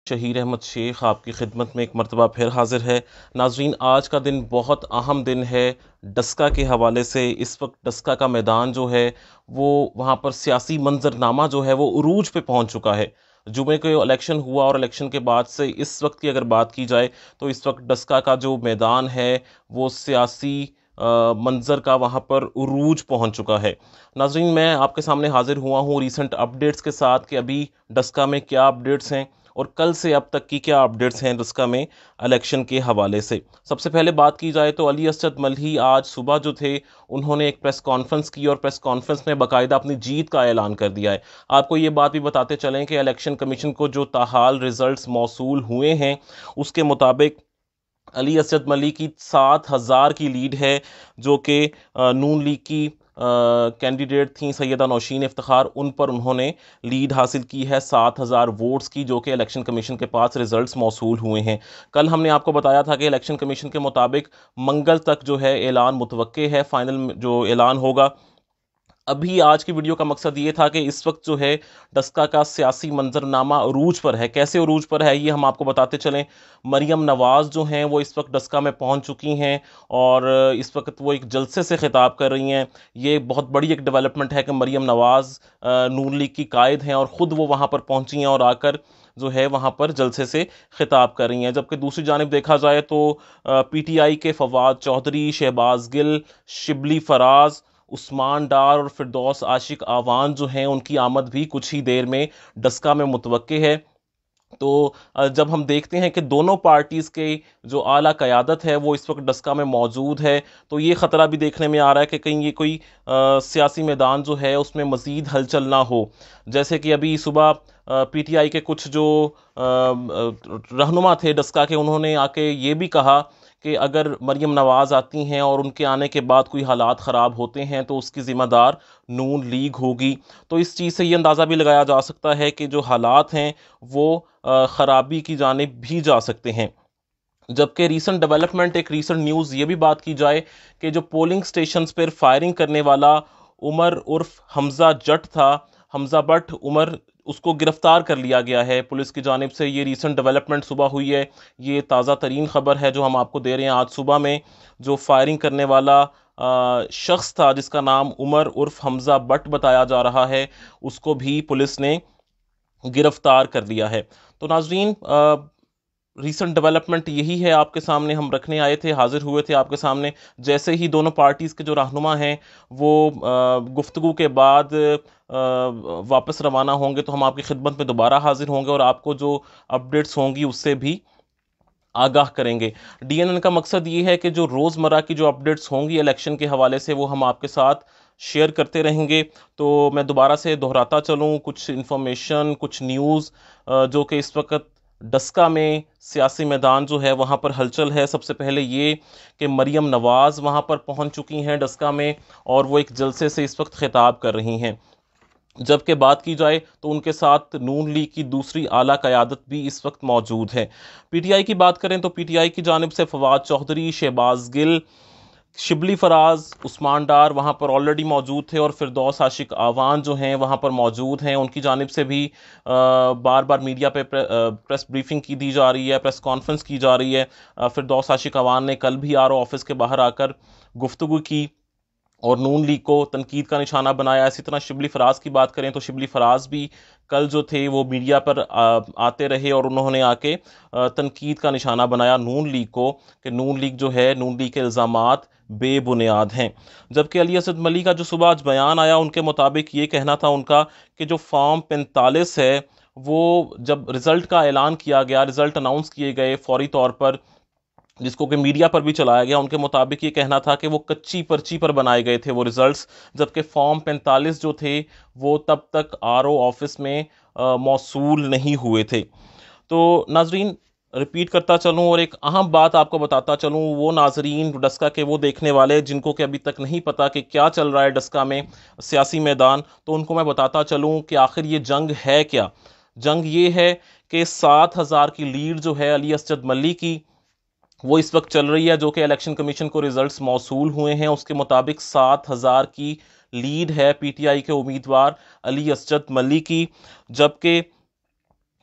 شہیر احمد شیخ آپ کی خدمت میں ایک مرتبہ پھر حاضر ہے۔ ناظرین، آج کا دن بہت اہم دن ہے ڈسکا کے حوالے سے۔ اس وقت ڈسکا کا میدان جو ہے وہ وہاں پر سیاسی منظرنامہ جو ہے وہ عروج پہ پہنچ چکا ہے۔ جمعے کو الیکشن ہوا اور الیکشن کے بعد سے اس وقت کی اگر بات کی جائے تو اس وقت ڈسکا کا جو میدان ہے وہ سیاسی منظر کا وہاں پر عروج پہنچ چکا ہے۔ ناظرین، میں آپ کے سامنے حاضر ہوا ہوں ریسنٹ اپڈیٹس کے ساتھ کہ ابھی ڈسکا میں کیا اپڈیٹس ہیں اور کل سے اب تک کی کیا اپڈیٹس ہیں ڈسکا میں الیکشن کے حوالے سے۔ سب سے پہلے بات کی جائے تو علی اسجد ملہی آج صبح جو تھے انہوں نے ایک پریس کانفرنس کی اور پریس کانفرنس میں باقاعدہ اپنی جیت کا اعلان کر دیا ہے۔ آپ کو یہ بات بھی بتاتے چلیں کہ الیکشن کمیشن کو جو تاحال ریزلٹس موصول ہوئے ہیں اس کے مطابق علی اسجد ملہی کی 7,000 کی لیڈ ہے، جو کہ نون لیگ کی کینڈیڈیٹ تھیں سیدہ نوشین افتخار، ان پر انہوں نے لیڈ حاصل کی ہے 7,000 ووٹس کی، جو کہ الیکشن کمیشن کے پاس ریزلٹس موصول ہوئے ہیں۔ کل ہم نے آپ کو بتایا تھا کہ الیکشن کمیشن کے مطابق منگل تک جو ہے اعلان متوقع ہے، فائنل جو اعلان ہوگا۔ ابھی آج کی ویڈیو کا مقصد یہ تھا کہ اس وقت جو ہے ڈسکا کا سیاسی منظرنامہ عروج پر ہے۔ کیسے عروج پر ہے یہ ہم آپ کو بتاتے چلیں۔ مریم نواز جو ہیں وہ اس وقت ڈسکا میں پہنچ چکی ہیں اور اس وقت وہ ایک جلسے سے خطاب کر رہی ہیں۔ یہ بہت بڑی ایک ڈیولپمنٹ ہے کہ مریم نواز نون لیگ کی قائد ہیں اور خود وہ وہاں پر پہنچی ہیں اور آ کر جو ہے وہاں پر جلسے سے خطاب کر رہی ہیں۔ جبکہ دوسری جانب دیکھا جائے تو پی ٹی آئی کے فواد چودھری، شہباز گل، شبلی فراز، عثمان ڈار اور فردوس عاشق آوان جو ہیں ان کی آمد بھی کچھ ہی دیر میں ڈسکا میں متوقع ہے۔ تو جب ہم دیکھتے ہیں کہ دونوں پارٹیز کے جو اعلیٰ قیادت ہے وہ اس وقت ڈسکا میں موجود ہے تو یہ خطرہ بھی دیکھنے میں آ رہا ہے کہ کہیں یہ کوئی سیاسی میدان جو ہے اس میں مزید ہلچل نہ ہو۔ جیسے کہ ابھی صبح پی ٹی آئی کے کچھ جو رہنما تھے ڈسکا کے، انہوں نے آ کے یہ بھی کہا کہ اگر مریم نواز آتی ہیں اور ان کے آنے کے بعد کوئی حالات خراب ہوتے ہیں تو اس کی ذمہ دار نون لیگ ہوگی۔ تو اس چیز سے یہ اندازہ بھی لگایا جا سکتا ہے کہ جو حالات ہیں وہ خرابی کی جانب بھی جا سکتے ہیں۔ جبکہ ریسنٹ ڈیولپمنٹ، ایک ریسنٹ نیوز یہ بھی بات کی جائے کہ جو پولنگ سٹیشنز پر فائرنگ کرنے والا عمر عرف حمزہ جٹ تھا، حمزہ بٹ عمر، اس کو گرفتار کر لیا گیا ہے پولیس کی جانب سے۔ یہ ریسنٹ ڈیولپمنٹ صبح ہوئی ہے، یہ تازہ ترین خبر ہے جو ہم آپ کو دے رہے ہیں۔ آج صبح میں جو فائرنگ کرنے والا شخص تھا جس کا نام عمر عرف حمزہ بٹ بتایا جا رہا ہے، اس کو بھی پولیس نے گرفتار کر لیا ہے۔ تو ناظرین، ریسنٹ ڈیولپمنٹ یہی ہے، آپ کے سامنے ہم رکھنے آئے تھے، حاضر ہوئے تھے آپ کے سامنے۔ جیسے ہی دونوں پارٹیز کے جو رہنما ہیں وہ گفتگو کے بعد واپس روانہ ہوں گے تو ہم آپ کی خدمت میں دوبارہ حاضر ہوں گے اور آپ کو جو اپڈیٹس ہوں گی اس سے بھی آگاہ کریں گے۔ ڈی این این کا مقصد یہ ہے کہ جو روزمرہ کی جو اپڈیٹس ہوں گی الیکشن کے حوالے سے وہ ہم آپ کے ساتھ شیئر کرتے رہیں گے۔ تو میں دوبارہ سے دہراتا چلوں کچھ انفارمیشن، کچھ نیوز جو کہ اس وقت ڈسکا میں سیاسی میدان جو ہے وہاں پر ہلچل ہے۔ سب سے پہلے یہ کہ مریم نواز وہاں پر پہنچ چکی ہیں ڈسکا میں اور وہ ایک جلسے سے اس وقت خطاب کر رہی ہیں۔ جبکہ بات کی جائے تو ان کے ساتھ نون لیگ کی دوسری اعلیٰ قیادت بھی اس وقت موجود ہے۔ پی ٹی آئی کی بات کریں تو پی ٹی آئی کی جانب سے فواد چودھری، شہباز گل، شبلی فراز، عثمان ڈار وہاں پر آلریڈی موجود تھے اور فردوس عاشق آوان جو ہیں وہاں پر موجود ہیں۔ ان کی جانب سے بھی بار بار میڈیا پہ پریس بریفنگ کی دی جا رہی ہے، پریس کانفرنس کی جا رہی ہے۔ فردوس عاشق آوان نے کل بھی آر او آفس کے باہر آ کر گفتگو کی اور نون لیگ کو تنقید کا نشانہ بنایا۔ اسی طرح شبلی فراز کی بات کریں تو شبلی فراز بھی کل جو تھے وہ میڈیا پر آتے رہے اور انہوں نے آ کے تنقید کا نشانہ بنایا نون لیگ کو کہ نون لیگ جو ہے، نون لیگ کے الزامات بے بنیاد ہیں۔ جبکہ علی اسجد ملہی کا جو صبح آج بیان آیا ان کے مطابق یہ کہنا تھا ان کا کہ جو فارم 45 ہے وہ جب رزلٹ کا اعلان کیا گیا، رزلٹ اناؤنس کیے گئے فوری طور پر، جس کو کہ میڈیا پر بھی چلایا گیا، ان کے مطابق یہ کہنا تھا کہ وہ کچی پرچی پر بنائے گئے تھے وہ ریزلٹس، جبکہ فارم 45 جو تھے وہ تب تک آر او آفس میں موصول نہیں ہوئے تھے۔ تو ناظرین، ریپیٹ کرتا چلوں اور ایک اہم بات آپ کو بتاتا چلوں، وہ ناظرین ڈسکا کے وہ دیکھنے والے جن کو کہ ابھی تک نہیں پتا کہ کیا چل رہا ہے ڈسکا میں سیاسی میدان، تو ان کو میں بتاتا چلوں کہ آخر یہ جنگ ہے کیا۔ جنگ یہ ہے کہ 7,000 کی لیڈ جو ہے علی اسجد ملہی کی وہ اس وقت چل رہی ہے، جو کہ الیکشن کمیشن کو ریزلٹس موصول ہوئے ہیں اس کے مطابق 7,000 کی لیڈ ہے پی ٹی آئی کے امیدوار علی اسجد ملہی کی۔ جبکہ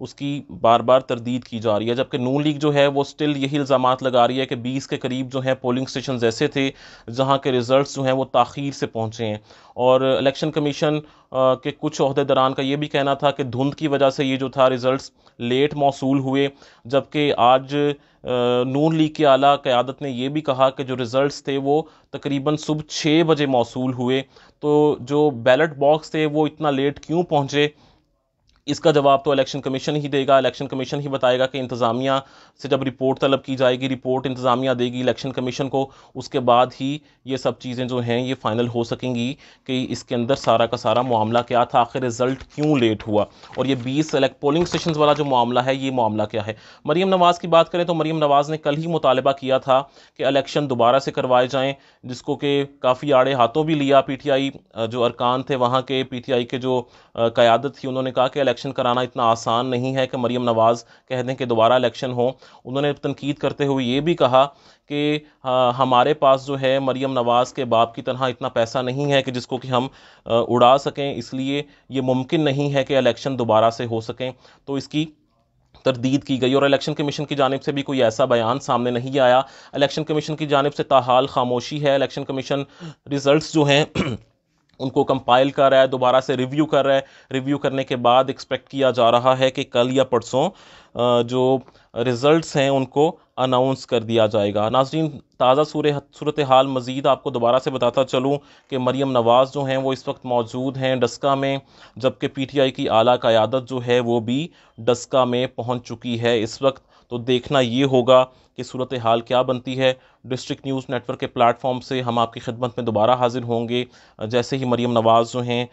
اس کی بار بار تردید کی جا رہی ہے، جبکہ نون لیگ جو ہے وہ سٹل یہی الزامات لگا رہی ہے کہ 20 کے قریب جو ہیں پولنگ اسٹیشنز ایسے تھے جہاں کے ریزلٹس جو ہیں وہ تاخیر سے پہنچے ہیں، اور الیکشن کمیشن کے کچھ عہدیداران کا یہ بھی کہنا تھا کہ دھند کی وجہ سے یہ جو تھا ریزلٹس لیٹ موصول ہوئے، جبکہ آج نون لیگ کی اعلیٰ قیادت نے یہ بھی کہا کہ جو ریزلٹس تھے وہ تقریباً صبح 6 بجے موصول ہوئے، تو جو بیلٹ باکس تھے وہ اتنا لیٹ کیوں پہنچے، اس کا جواب تو الیکشن کمیشن ہی دے گا، الیکشن کمیشن ہی بتائے گا کہ انتظامیہ سے جب رپورٹ طلب کی جائے گی، رپورٹ انتظامیہ دے گی الیکشن کمیشن کو، اس کے بعد ہی یہ سب چیزیں جو ہیں یہ فائنل ہو سکیں گی کہ اس کے اندر سارا کا سارا معاملہ کیا تھا، آخر رزلٹ کیوں لیٹ ہوا، اور یہ 20 پولنگ اسٹیشنز والا جو معاملہ ہے یہ معاملہ کیا ہے۔ مریم نواز کی بات کریں تو مریم نواز نے کل ہی مطالبہ کیا تھا کہ الیکشن دوبارہ سے کروائے جائیں، جس کو کہ کافی آڑے ہاتھوں بھی لیا پی ٹی آئی جو ارکان تھے وہاں کے، پی ٹی آئی کے جو قیادت تھی، انہوں نے کہا کہ الیکشن کرانا اتنا آسان نہیں ہے کہ مریم نواز کہہ دیں کہ دوبارہ الیکشن ہو۔ انہوں نے تنقید کرتے ہوئے یہ بھی کہا کہ ہمارے پاس جو ہے مریم نواز کے باپ کی طرح اتنا پیسہ نہیں ہے کہ جس کو کہ ہم اڑا سکیں، اس لیے یہ ممکن نہیں ہے کہ الیکشن دوبارہ سے ہو سکیں، تو اس کی تردید کی گئی، اور الیکشن کمیشن کی جانب سے بھی کوئی ایسا بیان سامنے نہیں آیا۔ الیکشن کمیشن کی جانب سے تاحال خاموشی ہے، الیکشن کمیشن ریزلٹس جو ہیں ان کو کمپائل کر رہا ہے، دوبارہ سے ریویو کر رہا ہے، ریویو کرنے کے بعد ایکسپیکٹ کیا جا رہا ہے کہ کل یا پرسوں جو ریزلٹس ہیں ان کو اناؤنس کر دیا جائے گا۔ ناظرین، تازہ صورتحال مزید آپ کو دوبارہ سے بتاتا چلوں کہ مریم نواز جو ہیں وہ اس وقت موجود ہیں ڈسکا میں، جبکہ پی ٹی آئی کی اعلیٰ قیادت جو ہے وہ بھی ڈسکا میں پہنچ چکی ہے اس وقت، تو دیکھنا یہ ہوگا کہ صورتحال کیا بنتی ہے۔ ڈسٹرکٹ نیوز نیٹ ورک کے پلیٹ فارم سے ہم آپ کی خدمت میں دوبارہ حاضر ہوں گے جیسے ہی مریم نواز جو ہیں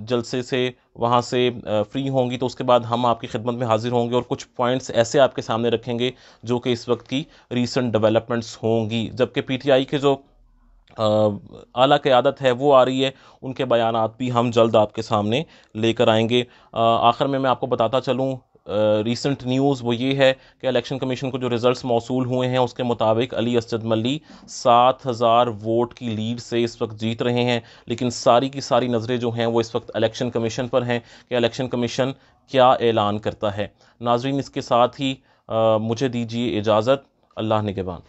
جلسے سے وہاں سے فری ہوں گی، تو اس کے بعد ہم آپ کی خدمت میں حاضر ہوں گے اور کچھ پوائنٹس ایسے آپ کے سامنے رکھیں گے جو کہ اس وقت کی ریسنٹ ڈیولپمنٹس ہوں گی، جبکہ پی ٹی آئی کے جو اعلیٰ قیادت ہے وہ آ رہی ہے، ان کے بیانات بھی ہم جلد آپ کے سامنے لے کر آئیں گے۔ آخر میں آپ کو بتاتا چلوں ریسنٹ نیوز وہ یہ ہے کہ الیکشن کمیشن کو جو ریزلٹس موصول ہوئے ہیں اس کے مطابق علی اسجد ملی 7,000 ووٹ کی لیڈ سے اس وقت جیت رہے ہیں، لیکن ساری کی ساری نظریں جو ہیں وہ اس وقت الیکشن کمیشن پر ہیں کہ الیکشن کمیشن کیا اعلان کرتا ہے۔ ناظرین، اس کے ساتھ ہی مجھے دیجیے اجازت، اللہ نگہبان۔